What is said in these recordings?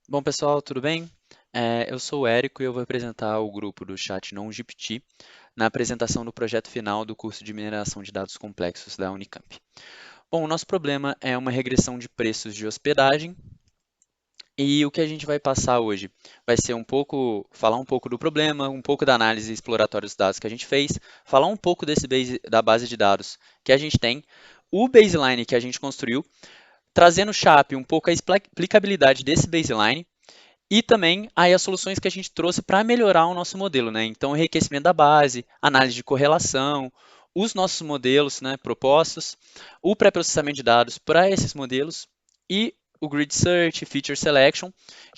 Bom, pessoal, tudo bem? Eu sou o Érico e eu vou apresentar o grupo do Chat Non-GPT na apresentação do projeto final do curso de mineração de dados complexos da Unicamp. Bom, o nosso problema é uma regressão de preços de hospedagem e o que a gente vai passar hoje vai ser falar um pouco do problema, um pouco da análise exploratória dos dados que a gente fez, falar um pouco da base de dados que a gente tem, o baseline que a gente construiu, trazendo no Chap um pouco a explicabilidade desse baseline e também aí as soluções que a gente trouxe para melhorar o nosso modelo, né? Então, enriquecimento da base, análise de correlação, os nossos modelos, né, propostos, o pré-processamento de dados para esses modelos e o grid search, feature selection,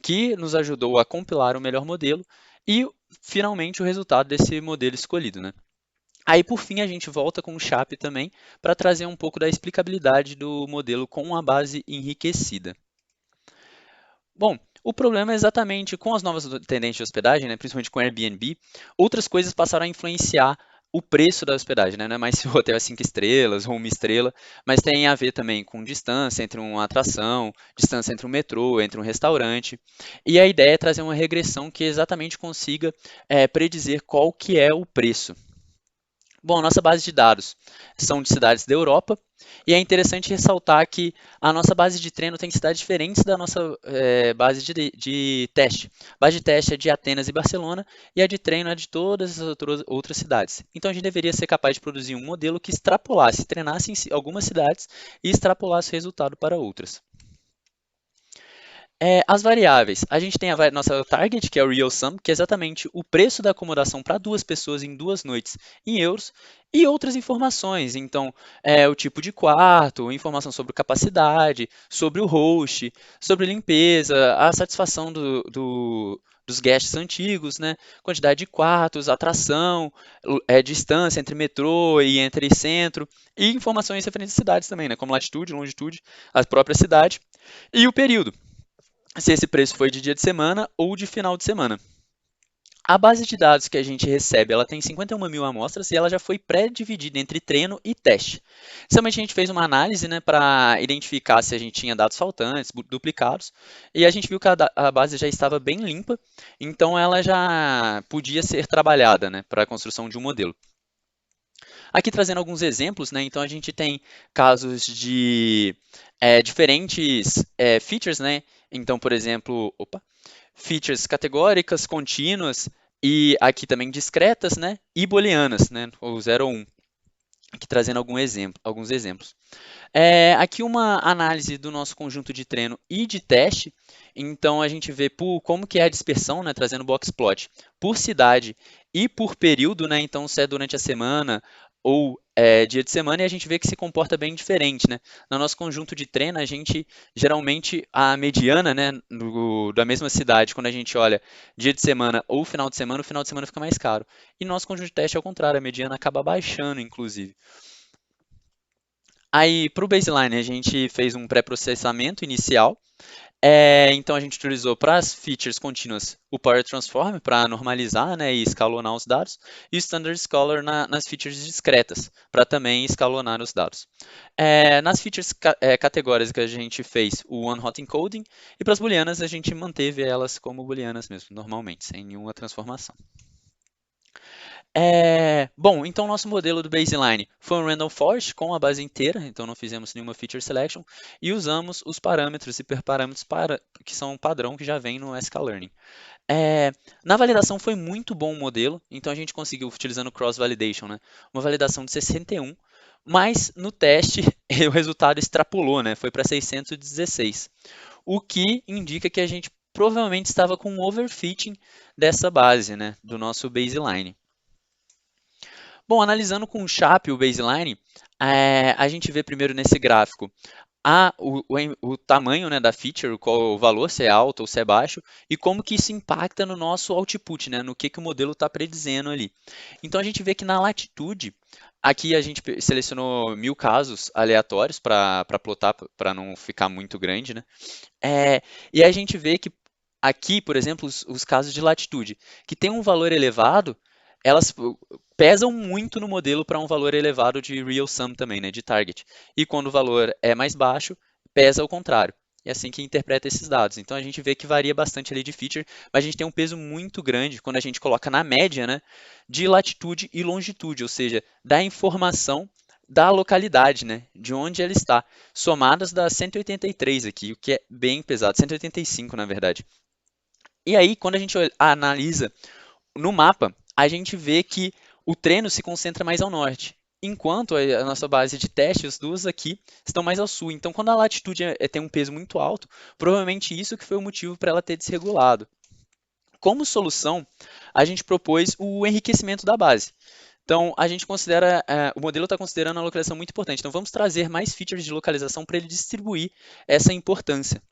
que nos ajudou a compilar o melhor modelo e finalmente o resultado desse modelo escolhido, né? Aí, por fim, a gente volta com o SHAP também para trazer um pouco da explicabilidade do modelo com a base enriquecida. Bom, o problema é exatamente com as novas tendências de hospedagem, né, principalmente com o Airbnb, outras coisas passaram a influenciar o preço da hospedagem, né? Não é mais se o hotel é 5 estrelas ou 1 estrela, mas tem a ver também com distância entre uma atração, distância entre um metrô, entre um restaurante. E a ideia é trazer uma regressão que exatamente consiga predizer qual que é o preço. Bom, nossa base de dados são de cidades da Europa, e é interessante ressaltar que a nossa base de treino tem cidades diferentes da nossa base de teste. A base de teste é de Atenas e Barcelona, e a de treino é de todas as outras cidades. Então a gente deveria ser capaz de produzir um modelo que extrapolasse, treinasse em algumas cidades e extrapolasse o resultado para outras. As variáveis. A gente tem a nossa target, que é o real sum, que é exatamente o preço da acomodação para duas pessoas em 2 noites em euros, e outras informações. Então, o tipo de quarto, informação sobre capacidade, sobre o host, sobre limpeza, a satisfação dos guests antigos, né? Quantidade de quartos, atração, distância entre metrô e entre centro, e informações referentes às cidades também, né? Como latitude, longitude, a própria cidade, e o período se esse preço foi de dia de semana ou de final de semana. A base de dados que a gente recebe, ela tem 51 mil amostras e ela já foi pré-dividida entre treino e teste. Inicialmente a gente fez uma análise, né, para identificar se a gente tinha dados faltantes, duplicados, e a gente viu que a base já estava bem limpa, então ela já podia ser trabalhada, né, para a construção de um modelo. Aqui trazendo alguns exemplos, né? Então a gente tem casos de diferentes features, né? Então, por exemplo, features categóricas, contínuas e aqui também discretas, né? E booleanas, né? Ou 0 ou 1. Aqui trazendo alguns exemplos. Aqui uma análise do nosso conjunto de treino e de teste. Então a gente vê como que é a dispersão, né, trazendo box plot por cidade e por período, né? Então se é durante a semana ou dia de semana, e a gente vê que se comporta bem diferente, né? No nosso conjunto de treino, a gente geralmente a mediana, né, da mesma cidade, quando a gente olha dia de semana ou final de semana, o final de semana fica mais caro. E no nosso conjunto de teste é o contrário, a mediana acaba baixando, inclusive. Aí, para o baseline, a gente fez um pré-processamento inicial. Então, a gente utilizou para as features contínuas o Power Transform para normalizar, né, e escalonar os dados, e o Standard Scholar nas features discretas, para também escalonar os dados. Nas features categóricas, a gente fez o One Hot Encoding, e para as booleanas, a gente manteve elas como booleanas mesmo, normalmente, sem nenhuma transformação. Bom, então nosso modelo do baseline foi um random forest com a base inteira, então não fizemos nenhuma feature selection e usamos os parâmetros e hiperparâmetros que são padrão que já vem no sklearning. Na validação foi muito bom o modelo, então a gente conseguiu, utilizando cross validation, né, uma validação de 61, mas no teste o resultado extrapolou, né, foi para 616, o que indica que a gente provavelmente estava com um overfitting dessa base, né, do nosso baseline. Bom, analisando com o SHAP o baseline, a gente vê primeiro nesse gráfico o tamanho, né, da feature, qual o valor, se é alto ou se é baixo, e como que isso impacta no nosso output, né, no que o modelo está predizendo ali. Então a gente vê que na latitude, aqui a gente selecionou 1000 casos aleatórios para plotar, para não ficar muito grande, né? E a gente vê que aqui, por exemplo, os casos de latitude, que tem um valor elevado, elas pesam muito no modelo para um valor elevado de real sum também, né, de target. E quando o valor é mais baixo, pesa ao contrário. e assim que interpreta esses dados. Então a gente vê que varia bastante ali de feature, mas a gente tem um peso muito grande quando a gente coloca na média, né, de latitude e longitude, ou seja, da informação da localidade, né, de onde ela está, somadas das 183 aqui, o que é bem pesado, 185 na verdade. E aí, quando a gente analisa no mapa, a gente vê que o treino se concentra mais ao norte, enquanto a nossa base de teste, as duas aqui, estão mais ao sul. Então, quando a latitude tem um peso muito alto, provavelmente isso que foi o motivo para ela ter desregulado. Como solução, a gente propôs o enriquecimento da base. Então, a gente considera, o modelo está considerando a localização muito importante. Então, vamos trazer mais features de localização para ele distribuir essa importância.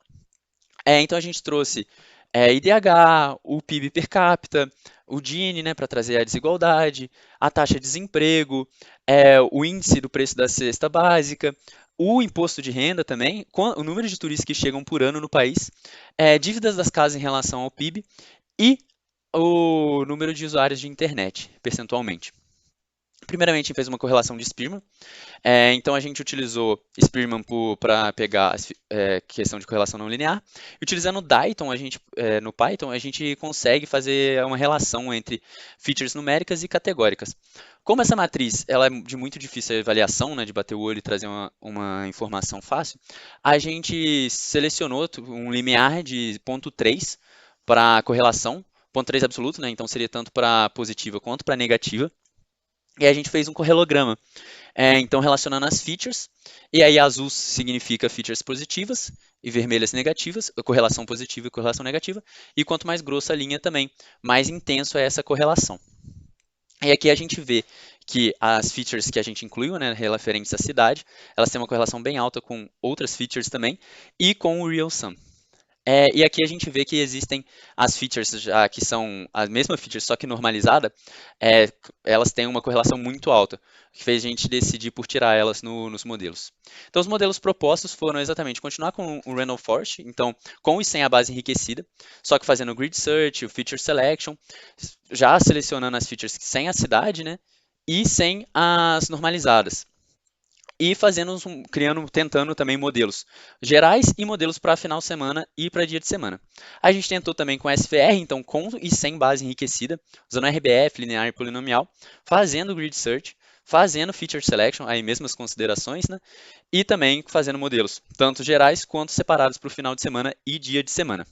Então, a gente trouxe IDH, o PIB per capita, o Gini, né, para trazer a desigualdade, a taxa de desemprego, o índice do preço da cesta básica, o imposto de renda também, o número de turistas que chegam por ano no país, dívidas das casas em relação ao PIB e o número de usuários de internet, percentualmente. Primeiramente, a gente fez uma correlação de Spearman. Então, a gente utilizou Spearman para pegar a questão de correlação não linear. E utilizando Dyton, no Python, a gente consegue fazer uma relação entre features numéricas e categóricas. Como essa matriz ela é de muito difícil avaliação, né, de bater o olho e trazer uma informação fácil, a gente selecionou um limiar de 0,3 para correlação, 0,3 absoluto, né, então seria tanto para positiva quanto para negativa. E a gente fez um correlograma, então relacionando as features, e aí azul significa features positivas e vermelhas negativas, correlação positiva e correlação negativa, e quanto mais grossa a linha também, mais intenso é essa correlação. E aqui a gente vê que as features que a gente incluiu, né, referentes à cidade, elas têm uma correlação bem alta com outras features também, e com o real sum. E aqui a gente vê que existem as features já que são a mesma feature, só que normalizada, elas têm uma correlação muito alta, que fez a gente decidir por tirar elas nos modelos. Então os modelos propostos foram exatamente continuar com o Random Forest, então com e sem a base enriquecida, só que fazendo o grid search, o feature selection, já selecionando as features sem a cidade, né, e sem as normalizadas. E tentando também modelos gerais e modelos para final de semana e para dia de semana. A gente tentou também com SVR, então com e sem base enriquecida, usando RBF, linear e polinomial, fazendo grid search, fazendo feature selection, aí mesmas considerações, né? E também fazendo modelos, tanto gerais quanto separados para o final de semana e dia de semana.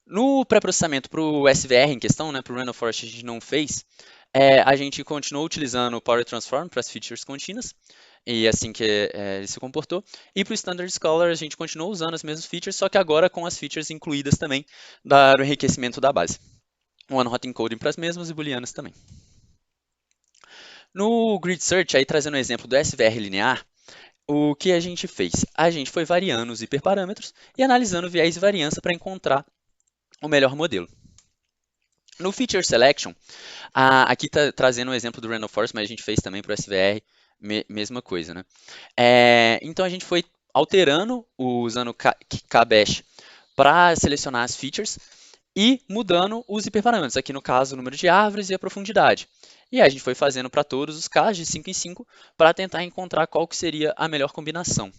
No pré-processamento para o SVR em questão, né, para o Random Forest a gente não fez, a gente continuou utilizando o Power Transform para as features contínuas, e assim que ele se comportou. E para o Standard Scholar a gente continuou usando as mesmas features, só que agora com as features incluídas também do enriquecimento da base. One Hot Encoding para as mesmas e booleanas também. No Grid Search, aí trazendo o exemplo do SVR linear, o que a gente fez? A gente foi variando os hiperparâmetros e analisando viés e variância para encontrar o melhor modelo. No Feature Selection, aqui está trazendo o exemplo do Random Forest, mas a gente fez também para o SVR, mesma coisa, né? Então a gente foi alterando, usando KBash para selecionar as features e mudando os hiperparâmetros, aqui no caso o número de árvores e a profundidade. E a gente foi fazendo para todos os casos de 5 em 5 para tentar encontrar qual que seria a melhor combinação.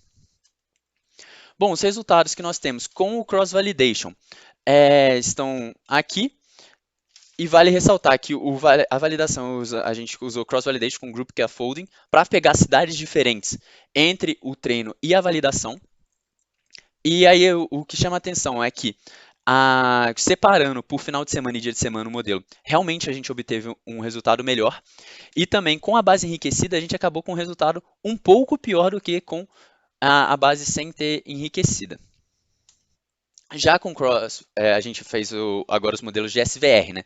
Bom, os resultados que nós temos com o Cross-Validation estão aqui. E vale ressaltar que a validação, a gente usou cross-validation com group scaffolding para pegar cidades diferentes entre o treino e a validação. E aí o que chama a atenção é que, separando por final de semana e dia de semana o modelo, realmente a gente obteve um resultado melhor. E também com a base enriquecida, a gente acabou com um resultado um pouco pior do que com a base sem ter enriquecida. Já com Cross, a gente fez agora os modelos de SVR, né?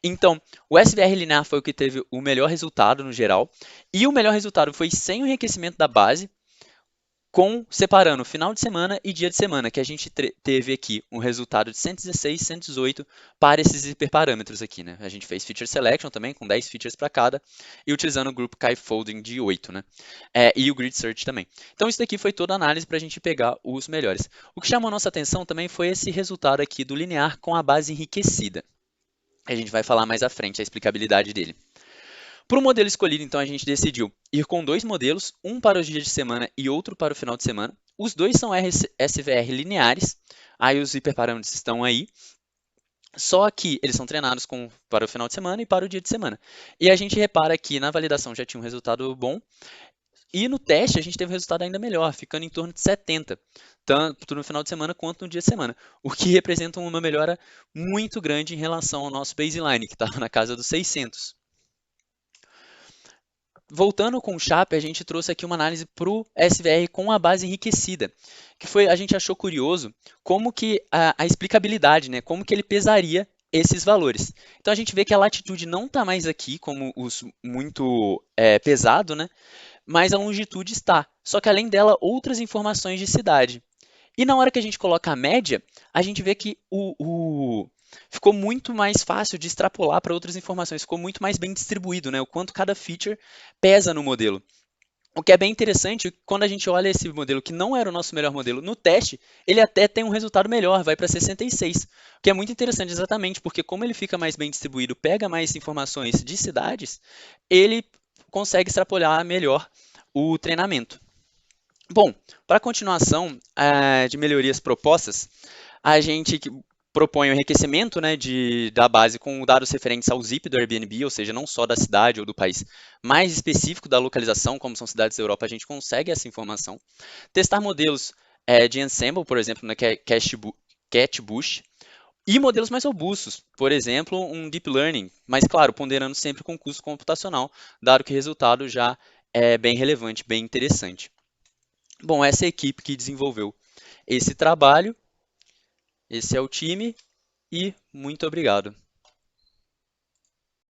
Então, o SVR linear foi o que teve o melhor resultado no geral, e o melhor resultado foi sem o enriquecimento da base, separando final de semana e dia de semana, que a gente teve aqui um resultado de 116 e 118 para esses hiperparâmetros aqui, né? A gente fez feature selection também, com 10 features para cada, e utilizando o group scaffolding de 8, né? E o grid search também. Então isso daqui foi toda a análise para a gente pegar os melhores. O que chamou a nossa atenção também foi esse resultado aqui do linear com a base enriquecida. A gente vai falar mais à frente a explicabilidade dele. Para o modelo escolhido, então, a gente decidiu ir com 2 modelos, um para os dias de semana e outro para o final de semana. Os dois são SVR lineares, aí os hiperparâmetros estão aí, só que eles são treinados para o final de semana e para o dia de semana. E a gente repara que na validação já tinha um resultado bom, e no teste a gente teve um resultado ainda melhor, ficando em torno de 70, tanto no final de semana quanto no dia de semana, o que representa uma melhora muito grande em relação ao nosso baseline, que estava na casa dos 600. Voltando com o SHAP, a gente trouxe aqui uma análise para o SVR com a base enriquecida, que foi, a gente achou curioso como que a explicabilidade, né, como que ele pesaria esses valores. Então a gente vê que a latitude não está mais aqui como os muito pesado, né, mas a longitude está. Só que além dela, outras informações de cidade. E na hora que a gente coloca a média, a gente vê que ficou muito mais fácil de extrapolar para outras informações, ficou muito mais bem distribuído, né? O quanto cada feature pesa no modelo. O que é bem interessante, quando a gente olha esse modelo, que não era o nosso melhor modelo, no teste, ele até tem um resultado melhor, vai para 66, o que é muito interessante exatamente, porque como ele fica mais bem distribuído, pega mais informações de cidades, ele consegue extrapolar melhor o treinamento. Bom, para a continuação de melhorias propostas, a gente propõe o enriquecimento, né, da base com dados referentes ao zip do Airbnb, ou seja, não só da cidade ou do país, mais específico da localização, como são cidades da Europa, a gente consegue essa informação. Testar modelos de ensemble, por exemplo, na Catbush, e modelos mais robustos, por exemplo, um Deep Learning, mas claro, ponderando sempre com custo computacional, dado que o resultado já é bem relevante, bem interessante. Bom, essa é a equipe que desenvolveu esse trabalho, esse é o time e muito obrigado.